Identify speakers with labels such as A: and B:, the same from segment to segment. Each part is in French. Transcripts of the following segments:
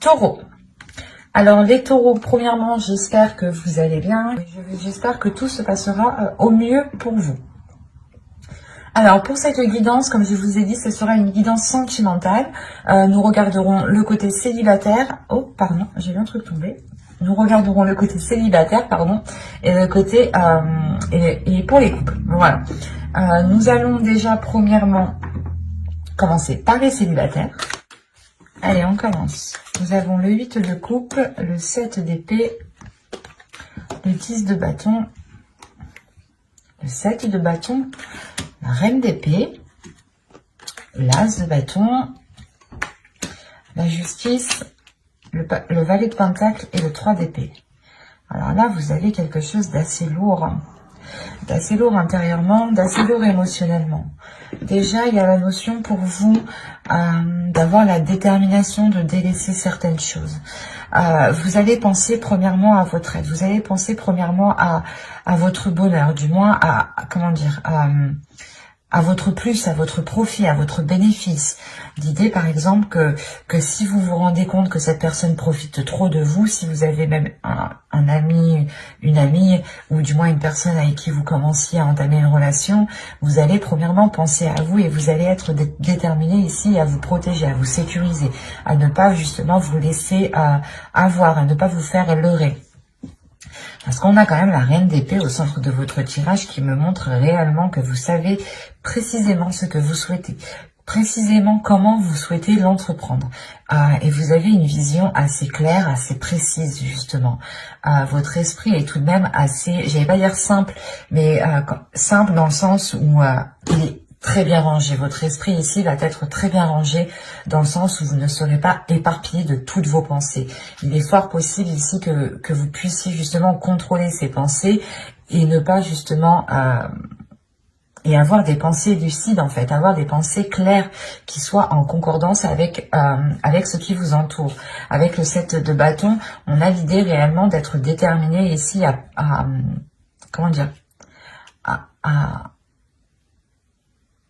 A: Taureau. Alors les taureaux, premièrement, j'espère que vous allez bien. J'espère que tout se passera au mieux pour vous. Alors pour cette guidance, comme je vous ai dit, ce sera une guidance sentimentale. Nous regarderons le côté célibataire. Oh, pardon, j'ai vu un truc tomber. Nous regarderons le côté célibataire, pardon, et le côté et pour les couples. Voilà. Nous allons déjà premièrement commencer par les célibataires. Allez, on commence. Nous avons le 8 de coupe, le 7 d'épée, le 10 de bâton, le 7 de bâton, la reine d'épée, l'as de bâton, la justice, le valet de pentacle et le 3 d'épée. Alors là, vous avez quelque chose d'assez lourd intérieurement, d'assez lourd émotionnellement. Déjà, il y a la notion pour vous d'avoir la détermination de délaisser certaines choses. Vous allez penser premièrement à votre aide, vous allez penser premièrement à votre bonheur, du moins comment dire, à votre plus, à votre profit, à votre bénéfice. L'idée, par exemple, que si vous vous rendez compte que cette personne profite trop de vous, si vous avez même un ami, une amie, ou du moins une personne avec qui vous commenciez à entamer une relation, vous allez premièrement penser à vous et vous allez être déterminé ici à vous protéger, à vous sécuriser, à ne pas justement vous laisser avoir, à ne pas vous faire leurrer. Parce qu'on a quand même la reine d'épée au centre de votre tirage qui me montre réellement que vous savez précisément ce que vous souhaitez, précisément comment vous souhaitez l'entreprendre. Et vous avez une vision assez claire, assez précise justement. Votre esprit est tout de même assez, j'allais pas dire simple, mais simple dans le sens où il est très bien rangé. Votre esprit ici va être très bien rangé dans le sens où vous ne serez pas éparpillé de toutes vos pensées. Il est fort possible ici que vous puissiez justement contrôler ces pensées et ne pas justement et avoir des pensées lucides en fait, avoir des pensées claires qui soient en concordance avec ce qui vous entoure. Avec le 7 de bâton, on a l'idée réellement d'être déterminé ici comment dire,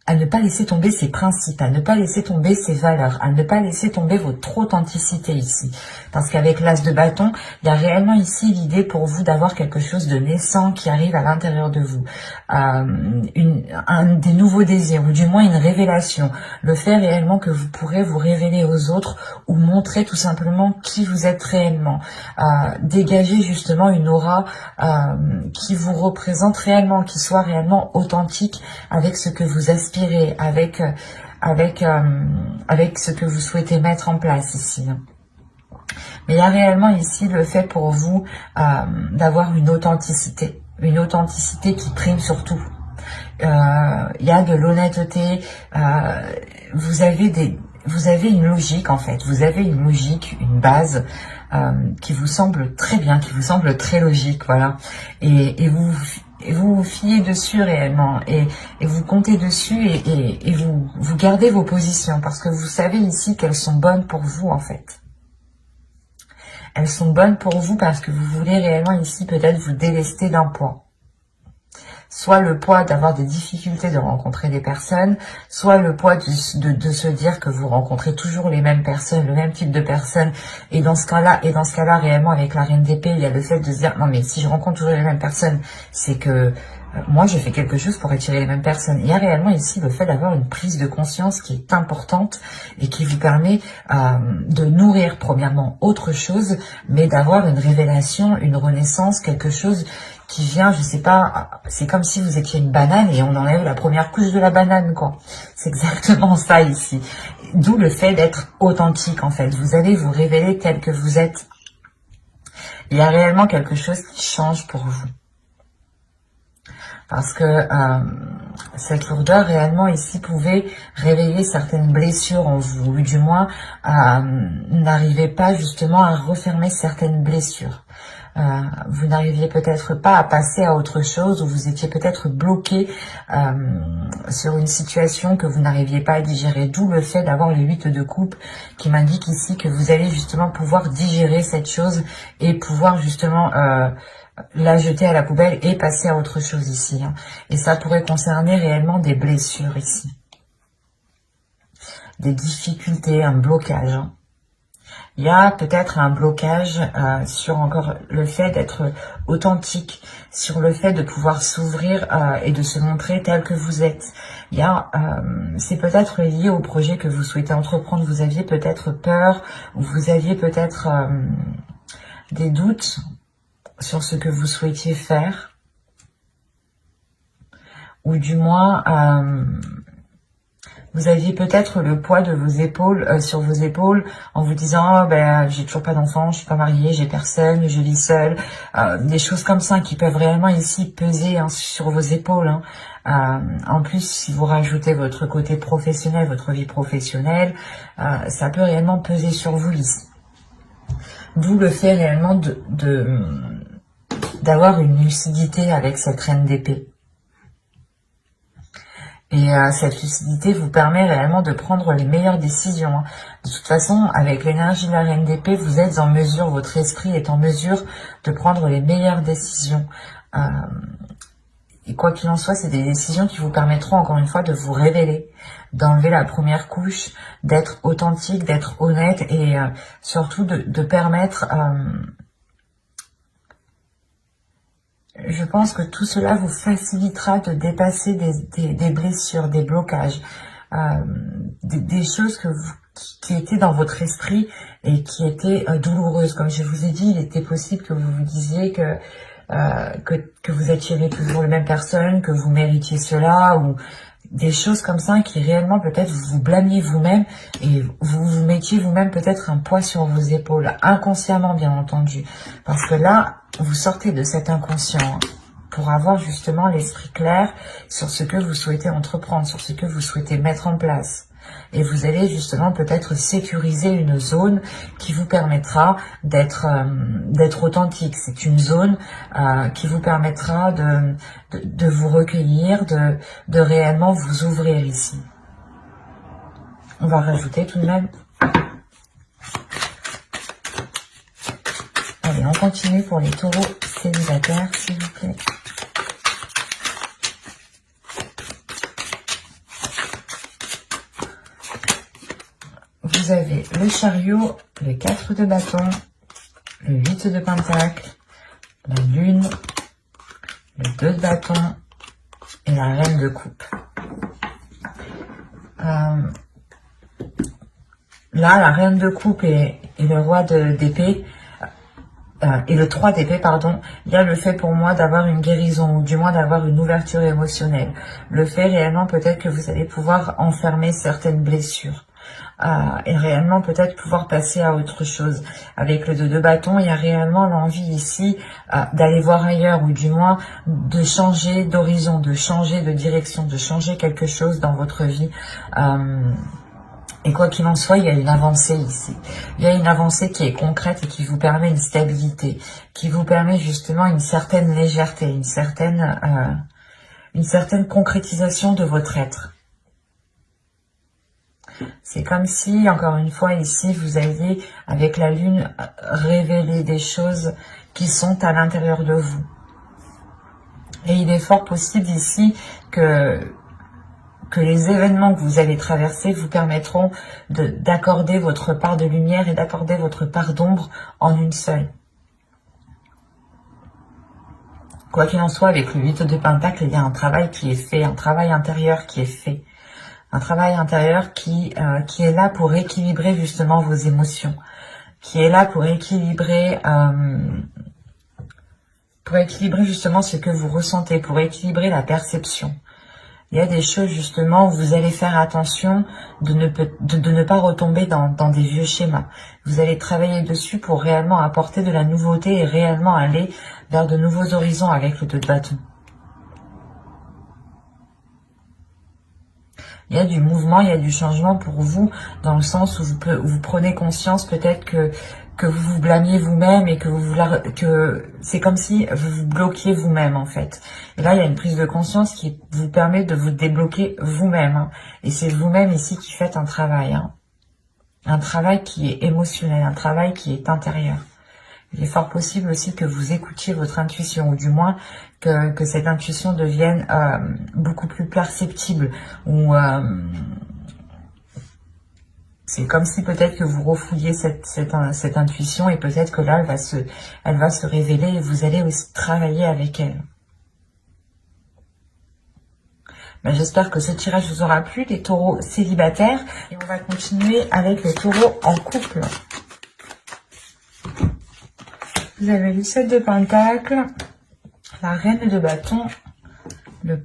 A: à ne pas laisser tomber ses principes, à ne pas laisser tomber ses valeurs, à ne pas laisser tomber votre authenticité ici. Parce qu'avec l'as de bâton, il y a réellement ici l'idée pour vous d'avoir quelque chose de naissant qui arrive à l'intérieur de vous. Des nouveaux désirs, ou du moins une révélation. Le fait réellement que vous pourrez vous révéler aux autres ou montrer tout simplement qui vous êtes réellement. Dégager justement une aura qui vous représente réellement, qui soit réellement authentique avec ce que vous aspirez, avec ce que vous souhaitez mettre en place ici. Mais il y a réellement ici le fait pour vous d'avoir une authenticité qui prime sur tout. Il y a de l'honnêteté, vous avez une logique en fait, vous avez une logique, une base qui vous semble très bien, qui vous semble très logique, voilà. Et vous vous fiez dessus réellement et vous comptez dessus et vous gardez vos positions parce que vous savez ici qu'elles sont bonnes pour vous en fait. Elles sont bonnes pour vous parce que vous voulez réellement ici peut-être vous délester d'un poids. Soit le poids d'avoir des difficultés de rencontrer des personnes, soit le poids de se dire que vous rencontrez toujours les mêmes personnes, le même type de personnes. Et dans ce cas-là, réellement, avec la reine d'épée, il y a le fait de se dire, non mais si je rencontre toujours les mêmes personnes, c'est que moi je fais quelque chose pour attirer les mêmes personnes. Il y a réellement ici le fait d'avoir une prise de conscience qui est importante et qui vous permet de nourrir premièrement autre chose, mais d'avoir une révélation, une renaissance, quelque chose qui vient, je sais pas, c'est comme si vous étiez une banane et on enlève la première couche de la banane, quoi. C'est exactement ça ici. D'où le fait d'être authentique, en fait. Vous allez vous révéler tel que vous êtes. Il y a réellement quelque chose qui change pour vous. Parce que cette lourdeur réellement ici pouvait réveiller certaines blessures en vous, ou du moins n'arrivez pas justement à refermer certaines blessures. Vous n'arriviez peut-être pas à passer à autre chose, ou vous étiez peut-être bloqué sur une situation que vous n'arriviez pas à digérer, d'où le fait d'avoir le 8 de coupe qui m'indique ici que vous allez justement pouvoir digérer cette chose et pouvoir justement la jeter à la poubelle et passer à autre chose ici. Et ça pourrait concerner réellement des blessures ici. Des difficultés, un blocage. Il y a peut-être un blocage sur encore le fait d'être authentique, sur le fait de pouvoir s'ouvrir et de se montrer tel que vous êtes. Il y a, c'est peut-être lié au projet que vous souhaitez entreprendre. Vous aviez peut-être peur, ou vous aviez peut-être des doutes sur ce que vous souhaitiez faire, ou du moins vous aviez peut-être le poids de vos épaules sur vos épaules en vous disant oh, ben j'ai toujours pas d'enfant, je suis pas mariée, j'ai personne, je vis seule, des choses comme ça qui peuvent réellement ici peser sur vos épaules. En plus, si vous rajoutez votre côté professionnel, votre vie professionnelle, ça peut réellement peser sur vous ici. D'où le fait réellement d'avoir une lucidité avec cette reine d'épée. Et cette lucidité vous permet réellement de prendre les meilleures décisions. De toute façon, avec l'énergie de la reine d'épée, vous êtes en mesure, votre esprit est en mesure de prendre les meilleures décisions. Et quoi qu'il en soit, c'est des décisions qui vous permettront encore une fois de vous révéler, d'enlever la première couche, d'être authentique, d'être honnête et surtout de permettre... je pense que tout cela vous facilitera de dépasser des blessures, des blocages, des choses qui étaient dans votre esprit et qui étaient douloureuses. Comme je vous ai dit, il était possible que vous vous disiez que vous attirez toujours les mêmes personnes, que vous méritiez cela, ou des choses comme ça qui réellement peut-être vous blâmiez vous-même et vous vous mettiez vous-même peut-être un poids sur vos épaules, inconsciemment bien entendu. Parce que là, vous sortez de cet inconscient pour avoir justement l'esprit clair sur ce que vous souhaitez entreprendre, sur ce que vous souhaitez mettre en place. Et vous allez justement peut-être sécuriser une zone qui vous permettra d'être authentique. C'est une zone qui vous permettra de vous recueillir, de réellement vous ouvrir ici. On va rajouter tout de même. Allez, on continue pour les taureaux célibataires, s'il vous plaît. Vous avez le chariot, le 4 de bâton, le 8 de pentacle, la lune, le 2 de bâton et la reine de coupe. Là, la reine de coupe et le roi d'épée, et le 3 d'épée, pardon, il y a le fait pour moi d'avoir une guérison, ou du moins d'avoir une ouverture émotionnelle. Le fait réellement peut-être que vous allez pouvoir enfermer certaines blessures. Et réellement peut-être pouvoir passer à autre chose. Avec le 2 de bâton, il y a réellement l'envie ici d'aller voir ailleurs, ou du moins de changer d'horizon, de changer de direction, de changer quelque chose dans votre vie. Et quoi qu'il en soit, il y a une avancée ici. Il y a une avancée qui est concrète et qui vous permet une stabilité, qui vous permet justement une certaine légèreté, une certaine concrétisation de votre être. C'est comme si, encore une fois, ici, vous aviez, avec la lune, révélé des choses qui sont à l'intérieur de vous. Et il est fort possible ici que les événements que vous allez traverser vous permettront d'accorder votre part de lumière et d'accorder votre part d'ombre en une seule. Quoi qu'il en soit, avec le 8 de pentacle, il y a un travail qui est fait, un travail intérieur qui est fait. Un travail intérieur qui est là pour équilibrer justement vos émotions, qui est là pour équilibrer justement ce que vous ressentez, pour équilibrer la perception. Il y a des choses justement où vous allez faire attention de ne pas retomber dans des vieux schémas. Vous allez travailler dessus pour réellement apporter de la nouveauté et réellement aller vers de nouveaux horizons avec le 2 de bâton. Il y a du mouvement, il y a du changement pour vous, dans le sens où vous prenez conscience peut-être que vous vous blâmiez vous-même et que c'est comme si vous vous bloquiez vous-même en fait. Et là, il y a une prise de conscience qui vous permet de vous débloquer vous-même. Et c'est vous-même ici qui faites un travail. Un travail qui est émotionnel, un travail qui est intérieur. Il est fort possible aussi que vous écoutiez votre intuition, ou du moins que cette intuition devienne beaucoup plus perceptible, ou C'est comme si peut-être que vous refouillez cette intuition et peut-être que là, elle va se révéler et vous allez aussi travailler avec elle. Ben, j'espère que ce tirage vous aura plu, les taureaux célibataires. Et on va continuer avec les taureaux en couple. Vous avez le 7 de Pentacle, la Reine de Bâton, le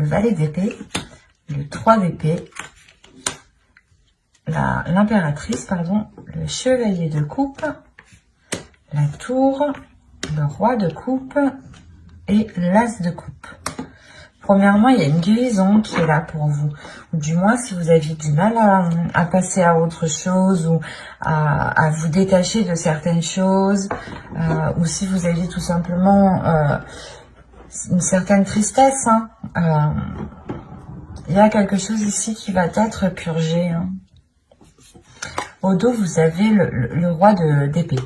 A: Valet d'épée, le 3 d'épée, l'impératrice, pardon, le Chevalier de coupe, la Tour, le Roi de coupe et l'As de coupe. Premièrement, il y a une guérison qui est là pour vous. Ou du moins, si vous aviez du mal à passer à autre chose ou à vous détacher de certaines choses, ou si vous aviez tout simplement une certaine tristesse, il y a quelque chose ici qui va être purgé. Au dos, vous avez le Roi d'épée,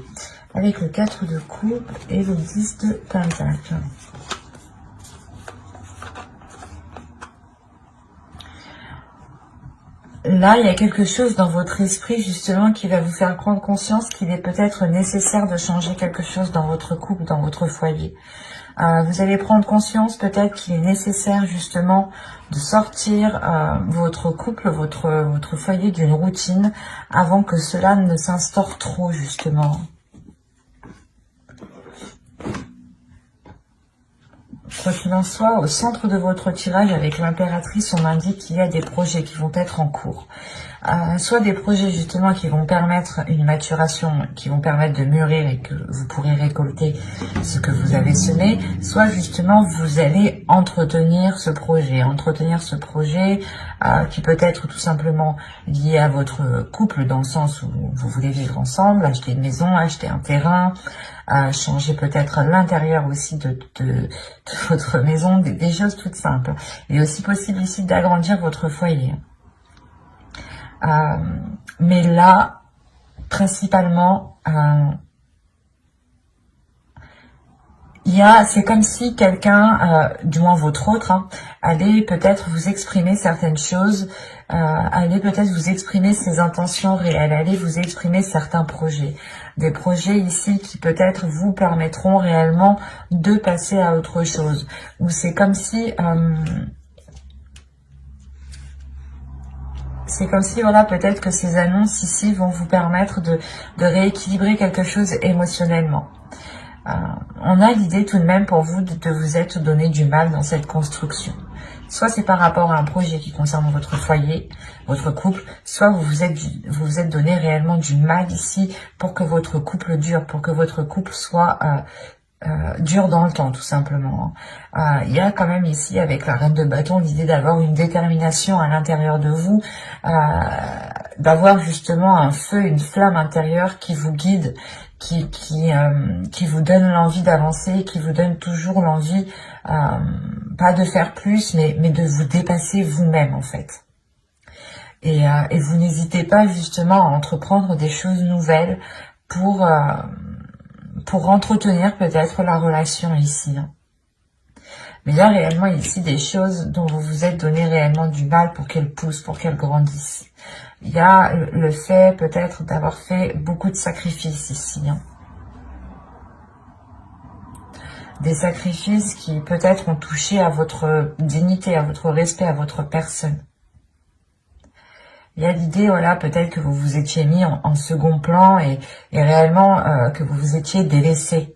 A: avec le 4 de coupe et le 10 de Pentacle. Là, il y a quelque chose dans votre esprit, justement, qui va vous faire prendre conscience qu'il est peut-être nécessaire de changer quelque chose dans votre couple, dans votre foyer. Vous allez prendre conscience peut-être qu'il est nécessaire, justement, de sortir votre couple, votre foyer d'une routine avant que cela ne s'instaure trop, justement. Quoi qu'il en soit, au centre de votre tirage avec l'impératrice, on m'indique qu'il y a des projets qui vont être en cours. Soit des projets justement qui vont permettre une maturation, qui vont permettre de mûrir et que vous pourrez récolter ce que vous avez semé, soit justement vous allez entretenir ce projet qui peut être tout simplement lié à votre couple dans le sens où vous voulez vivre ensemble, acheter une maison, acheter un terrain, changer peut-être l'intérieur aussi de votre maison, des choses toutes simples. Il est aussi possible ici d'agrandir votre foyer. Mais là, principalement, c'est comme si quelqu'un, du moins votre autre, allait peut-être vous exprimer certaines choses, allait peut-être vous exprimer ses intentions réelles, allait vous exprimer certains projets. Des projets ici qui peut-être vous permettront réellement de passer à autre chose. Ou c'est comme si... voilà, peut-être que ces annonces ici vont vous permettre de rééquilibrer quelque chose émotionnellement. On a l'idée tout de même pour vous de vous être donné du mal dans cette construction. Soit c'est par rapport à un projet qui concerne votre foyer, votre couple, soit vous vous êtes donné réellement du mal ici pour que votre couple dure, pour que votre couple soit dure dans le temps, tout simplement. Il y a quand même ici, avec la Reine de Bâton, l'idée d'avoir une détermination à l'intérieur de vous, d'avoir justement un feu, une flamme intérieure qui vous guide, qui vous donne l'envie d'avancer, qui vous donne toujours l'envie, pas de faire plus, mais de vous dépasser vous-même, en fait. Et vous n'hésitez pas justement à entreprendre des choses nouvelles pour entretenir peut-être la relation ici. Mais il y a réellement ici des choses dont vous vous êtes donné réellement du mal pour qu'elles poussent, pour qu'elles grandissent. Il y a le fait peut-être d'avoir fait beaucoup de sacrifices ici. Des sacrifices qui peut-être ont touché à votre dignité, à votre respect, à votre personne. Il y a l'idée, voilà, peut-être que vous vous étiez mis en second plan et réellement que vous vous étiez délaissé.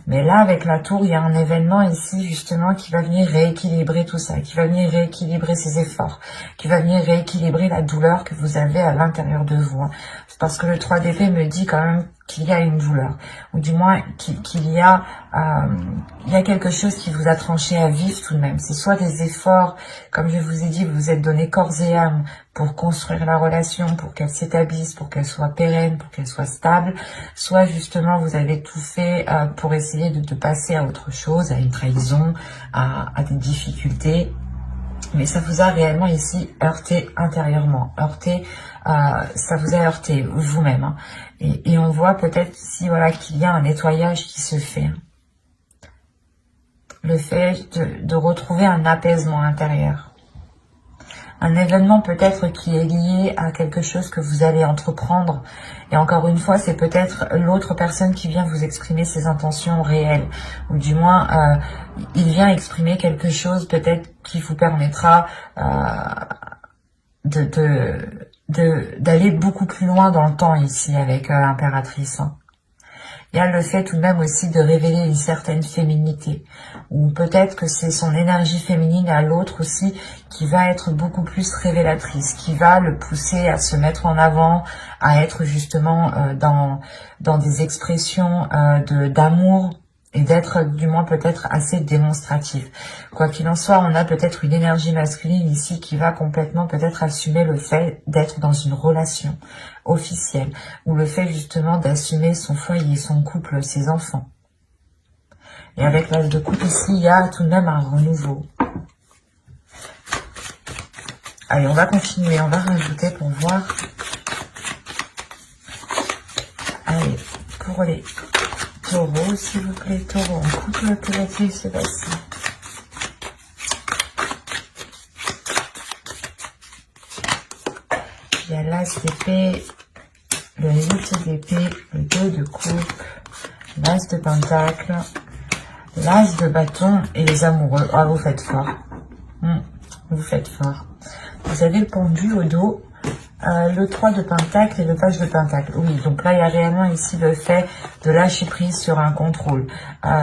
A: Mais là, avec la tour, il y a un événement ici, justement, qui va venir rééquilibrer tout ça, qui va venir rééquilibrer ses efforts, qui va venir rééquilibrer la douleur que vous avez à l'intérieur de vous. C'est parce que le 3 d'épée me dit quand même qu'il y a une douleur, ou du moins qu'il y a quelque chose qui vous a tranché à vif tout de même. C'est soit des efforts, comme je vous ai dit, vous vous êtes donné corps et âme pour construire la relation, pour qu'elle s'établisse, pour qu'elle soit pérenne, pour qu'elle soit stable, soit justement vous avez tout fait pour essayer de passer à autre chose, à une trahison, à des difficultés. Mais ça vous a réellement ici heurté intérieurement, ça vous a heurté vous-même. Et on voit peut-être ici, voilà, qu'il y a un nettoyage qui se fait. Le fait de retrouver un apaisement intérieur. un événement peut-être qui est lié à quelque chose que vous allez entreprendre. Et encore une fois, c'est peut-être l'autre personne qui vient vous exprimer ses intentions réelles. Ou du moins, il vient exprimer quelque chose peut-être qui vous permettra d'aller beaucoup plus loin dans le temps ici avec l'impératrice. Il y a le fait tout de même aussi de révéler une certaine féminité, ou peut-être que c'est son énergie féminine à l'autre aussi qui va être beaucoup plus révélatrice, qui va le pousser à se mettre en avant, à être justement dans des expressions d'amour, et d'être du moins peut-être assez démonstratif. Quoi qu'il en soit, on a peut-être une énergie masculine ici qui va complètement peut-être assumer le fait d'être dans une relation officielle, ou le fait justement d'assumer son foyer, son couple, ses enfants. Et avec l'âge de coupe ici, il y a tout de même un renouveau. Allez, on va continuer, on va rajouter pour voir. Allez, pour les taureaux, s'il vous plaît, taureau en couple, que va-t-il se passer? Il y a l'as d'épée, le 8 d'épée, le 2 de coupe, l'as de pentacle, l'as de bâton et les amoureux. Ah, vous faites fort. Vous faites fort. Vous avez le pendu au dos, le 3 de pentacle et le page de pentacle. Oui, donc là, il y a réellement ici le fait de lâcher prise sur un contrôle.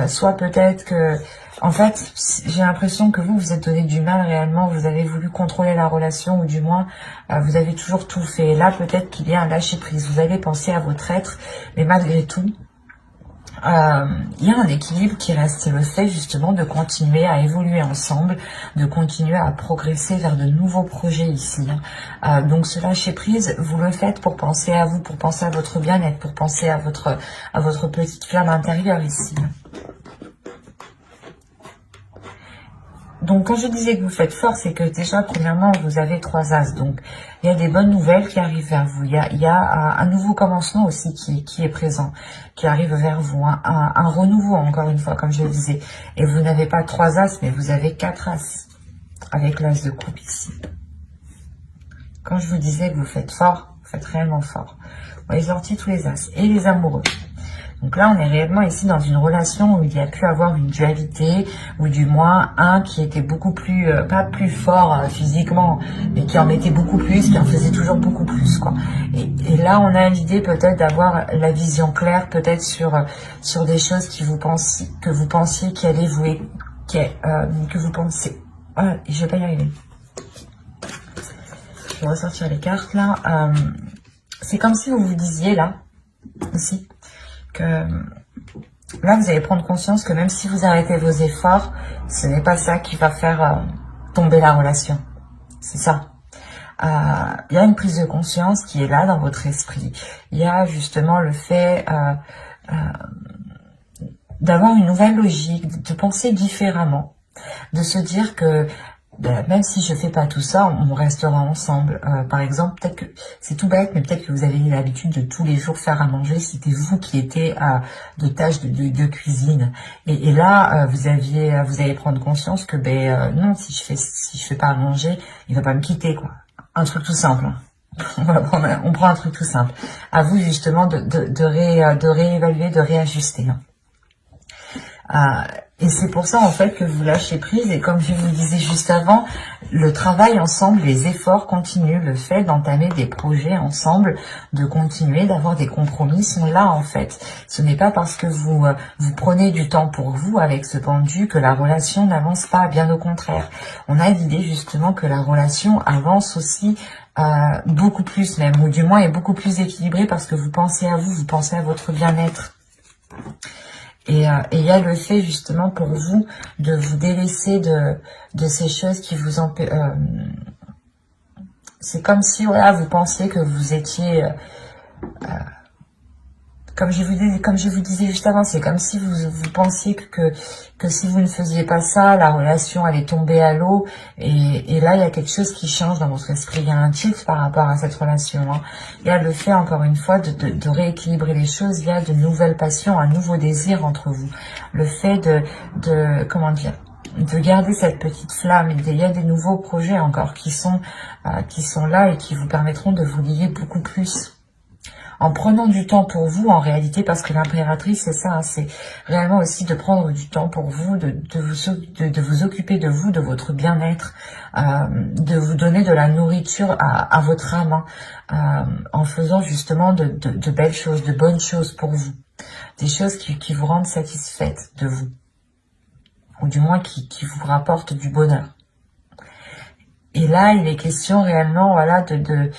A: Soit peut-être que... En fait, j'ai l'impression que vous êtes donné du mal réellement, vous avez voulu contrôler la relation, ou du moins, vous avez toujours tout fait. Et là, peut-être qu'il y a un lâcher prise. Vous allez penser à votre être, mais malgré tout, il y a un équilibre qui reste, c'est le fait justement de continuer à évoluer ensemble, de continuer à progresser vers de nouveaux projets ici. Donc ce lâcher prise, vous le faites pour penser à vous, pour penser à votre bien-être, pour penser à votre petite flamme intérieure ici. Donc, quand je disais que vous faites fort, c'est que déjà, premièrement, vous avez 3 as. Donc, il y a des bonnes nouvelles qui arrivent vers vous. Il y a un nouveau commencement aussi qui est présent, qui arrive vers vous. Un renouveau, encore une fois, comme je le disais. Et vous n'avez pas 3 as, mais vous avez 4 as. Avec l'as de coupe ici. Quand je vous disais que vous faites fort, vous faites réellement fort. Vous avez sorti tous les as. Et les amoureux. Donc là, on est réellement ici dans une relation où il y a pu avoir une dualité, ou du moins un qui était beaucoup plus, pas plus fort physiquement, mais qui en mettait beaucoup plus, qui en faisait toujours beaucoup plus, quoi. Et là, on a l'idée peut-être d'avoir la vision claire, peut-être sur des choses que vous pensiez qui allaient vous, que vous pensez. Ah, je vais pas y arriver. Je vais ressortir les cartes là. C'est comme si vous vous disiez là aussi. Là, vous allez prendre conscience que même si vous arrêtez vos efforts, ce n'est pas ça qui va faire tomber la relation. C'est ça. Il y a une prise de conscience qui est là dans votre esprit. Il y a justement le fait d'avoir une nouvelle logique, de penser différemment, de se dire que même si je fais pas tout ça, on restera ensemble. Par exemple, peut-être que c'est tout bête, mais peut-être que vous avez l'habitude de tous les jours faire à manger. C'était vous qui étiez de tâches de cuisine. Et là, vous allez prendre conscience que non, si je fais pas à manger, il va pas me quitter, quoi. Un truc tout simple. Hein. On prend un truc tout simple. À vous justement de réévaluer, de réajuster. Et c'est pour ça en fait que vous lâchez prise, et comme je vous le disais juste avant, le travail ensemble, les efforts continuent, le fait d'entamer des projets ensemble, de continuer, d'avoir des compromis sont là en fait. Ce n'est pas parce que vous prenez du temps pour vous avec ce pendu que la relation n'avance pas, bien au contraire. On a l'idée justement que la relation avance aussi beaucoup plus même, ou du moins est beaucoup plus équilibrée parce que vous pensez à vous, vous pensez à votre bien-être. Et il y a le fait justement pour vous de vous délaisser de ces choses qui vous empêchent. C'est comme si voilà, vous pensiez que vous étiez... comme je vous disais juste avant, c'est comme si vous pensiez que si vous ne faisiez pas ça, la relation allait tomber à l'eau. Et là, il y a quelque chose qui change dans votre esprit. Il y a un tilt par rapport à cette relation. Hein. Il y a le fait, encore une fois, de rééquilibrer les choses. Il y a de nouvelles passions, un nouveau désir entre vous. Le fait comment dire, de garder cette petite flamme. Il y a des nouveaux projets encore qui sont là et qui vous permettront de vous lier beaucoup plus. En prenant du temps pour vous, en réalité, parce que l'impératrice, c'est ça, hein, c'est réellement aussi de prendre du temps pour vous, de vous occuper de vous, de votre bien-être, de vous donner de la nourriture à votre âme, hein, en faisant justement de belles choses, de bonnes choses pour vous. Des choses qui vous rendent satisfaite de vous. Ou du moins qui vous rapportent du bonheur. Et là, il est question réellement, voilà, de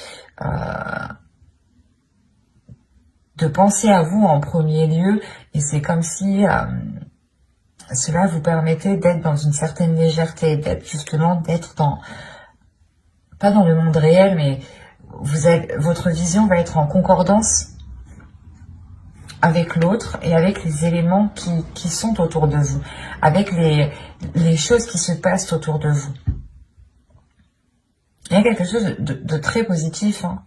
A: penser à vous en premier lieu, et c'est comme si cela vous permettait d'être dans une certaine légèreté, d'être dans, pas dans le monde réel, mais votre vision va être en concordance avec l'autre et avec les éléments qui sont autour de vous, avec les choses qui se passent autour de vous. Il y a quelque chose de très positif, hein.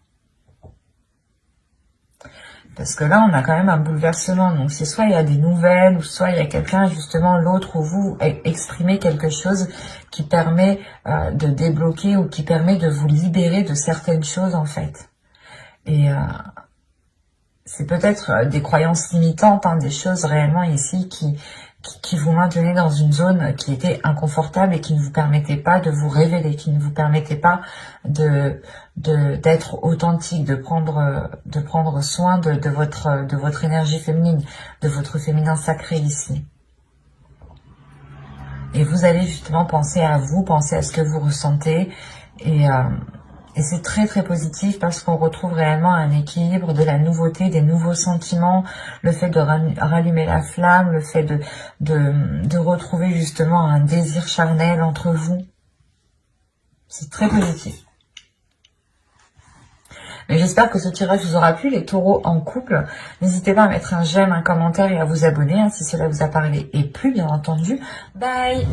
A: Parce que là, on a quand même un bouleversement. Donc, c'est soit il y a des nouvelles, ou soit il y a quelqu'un, justement, l'autre ou vous, exprimer quelque chose qui permet de débloquer ou qui permet de vous libérer de certaines choses, en fait. Et c'est peut-être des croyances limitantes, hein, des choses réellement ici qui vous maintenaient dans une zone qui était inconfortable et qui ne vous permettait pas de vous révéler, qui ne vous permettait pas d'être authentique, de prendre soin de votre énergie féminine, de votre féminin sacré ici. Et vous allez justement penser à vous, penser à ce que vous ressentez, et c'est très très positif parce qu'on retrouve réellement un équilibre, de la nouveauté, des nouveaux sentiments, le fait de rallumer la flamme, le fait de retrouver justement un désir charnel entre vous. C'est très positif. Mais j'espère que ce tirage vous aura plu, les taureaux en couple. N'hésitez pas à mettre un j'aime, un commentaire et à vous abonner, hein, si cela vous a parlé et plu, bien entendu. Bye!